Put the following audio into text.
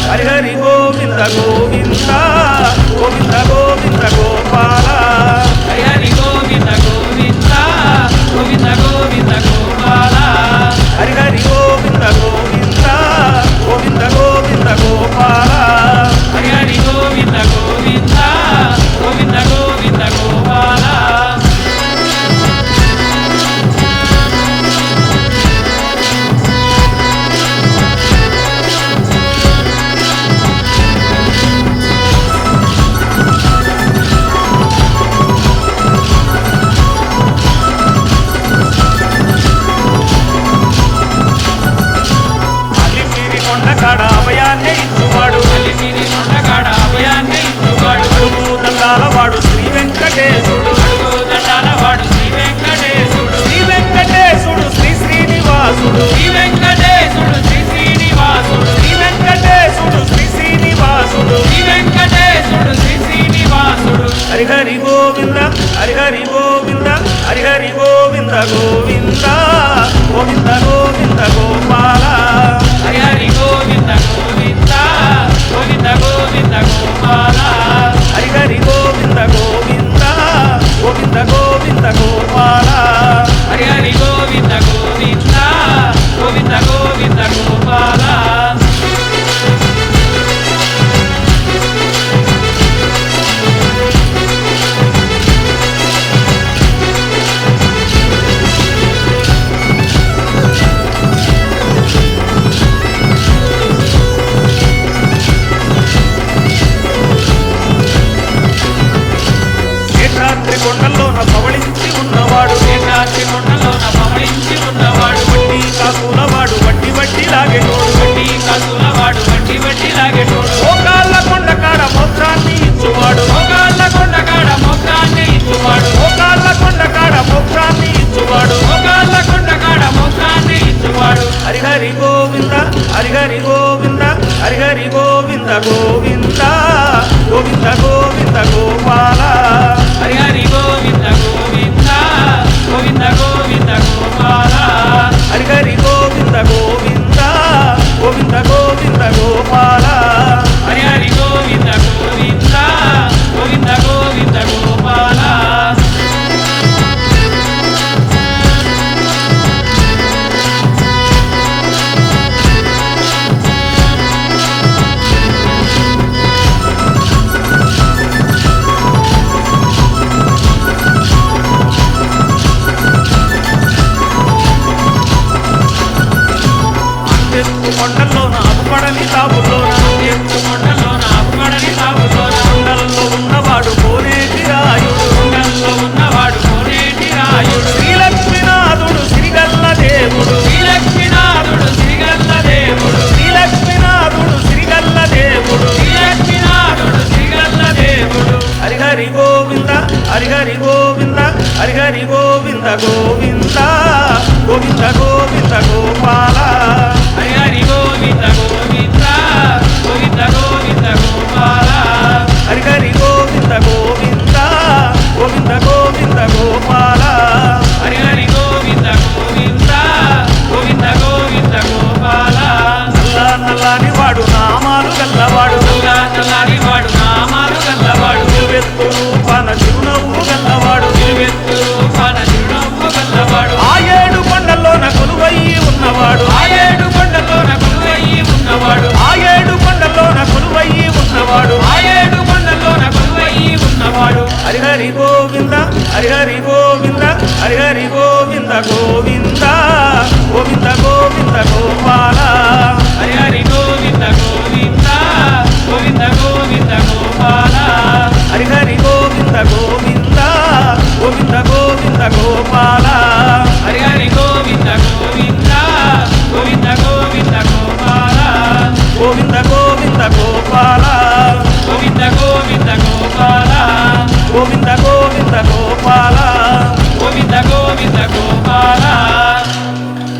హరి హరి గోవింద గోవింద గోవింద గోవింద గోపాల హరి హరి గోవింద గోవింద గోవింద గోవింద గోపాల హరి హరి గోవింద గోవింద గోవింద గోవింద గోపాల హరి హరి గోవింద గోవింద గోవింద గోవింద గోపాల కొండకాడ అభయాన్ని ఇచ్చువాడు అలిపిరి కొండకాడ అభయాన్ని ఇచ్చువాడు అడుగు దండాల వాడు శ్రీ వెంకటేశుడు అడుగు దండాల వాడు శ్రీ వెంకటేశుడు శ్రీ వెంకటేశుడు శ్రీ శ్రీనివాసుడు శ్రీ వెంకటేశుడు శ్రీ శ్రీనివాసుడు శ్రీ వెంకటేశుడు శ్రీ శ్రీనివాసుడు శ్రీ వెంకటేశుడు శ్రీ శ్రీనివాసుడు హరి హరి గోవింద హరి హరి గోవింద హరి హరి గోవింద గోవింద గోవింద గోవింద గోపాల హరి హరి గోవింద గోవింద గోవింద గోవింద గోపాల హరి హరి గోవింద గోవింద గోవింద గోవింద గోపాల హరి హరి గోవింద గోవింద గోవింద గోవింద గోపాల శేషాద్రి కొండల్లోన పవళించి ఉన్నవాడు శేషాద్రి కొండలోన పవళించి ఉన్నవాడు వడ్డీ కాకులవాడు వడ్డీ వడ్డీ లాగేటోడు వడ్డీ కాసులవాడు వడ్డీ వడ్డీ లాగేటోడు మోకాళ్ళ కొండ కాడ మోత్రాన్ని ఇచ్చువాడు మోకాళ్ళ కొండకాడ మోక్షాన్ని ఇచ్చువాడు మోకాళ్ళ కొండ కాడ మోత్రాన్ని ఇచ్చువాడు మోకాళ్ళ కొండకాడ మోక్షాన్ని ఇచ్చువాడు హరి హరి గోవింద హరి హరి గోవింద హరి హరి గోవింద గోవింద గోవింద గోవింద గోపాల హరి హరి గోవింద గోవింద గోవింద గోవింద గోపాల హరి హరి గోవింద గోవింద గోవింద గోవింద గోపాల హరి హరి గోవింద గోవింద గోవింద గోవింద గోపాల ఎత్తు కొండల్లోన అప్పుపడని తావుల్లోన ఎత్తు కొండలోన అప్పడని సాగులోన కొండల్లో ఉన్నవాడు కోనేటి రాయుడు కొండల్లో ఉన్నవాడు కోనేటి రాయుడు శ్రీలక్ష్మీనాథుడు శ్రీగల్ల దేవుడు శ్రీలక్ష్మీనాథుడు శ్రీగల్ల దేవుడు శ్రీలక్ష్మీనాథుడు శ్రీగల్ల దేవుడు శ్రీలక్ష్మీనాథుడు శ్రీగల్ల దేవుడు హరి హరి గోవింద హరి హరి గోవింద హరి హరి గోవింద గోవింద గోవింద గోవింద గోపాల హరి హరి గోవింద గోవింద గోవింద గోవింద గోపాల హరి హరి గోవింద గోవింద గోవింద గోవింద గోపాల హరి హరి గోవింద గోవింద గోవింద గోవింద గోపాల నల్ల నల్లని వాడు నామాలు గల్లవాడు నల్ల నల్లని వాడు నామాలు గల్లవాడు నిలువెత్తు రూపాన చిరునవ్వు గల్లవాడు నిలువెత్తు రూపాన చిరునవ్వు గల్లవాడు ఆ ఏడు కొండల్లోన కొలువయ్యి ఉన్నవాడు ఆ ఏడు కొండలోన కొలువయ్యి ఉన్నవాడు ఆ ఏడు కొండల్లోన కొలువయ్యి ఉన్నవాడు ఆ ఏడు కొండలోన కొలువయ్యి ఉన్నవాడు హరి హరి గోవింద హరి హరి గోవింద హరి హరి గోవింద గోవింద గోవింద గోవింద గోపాల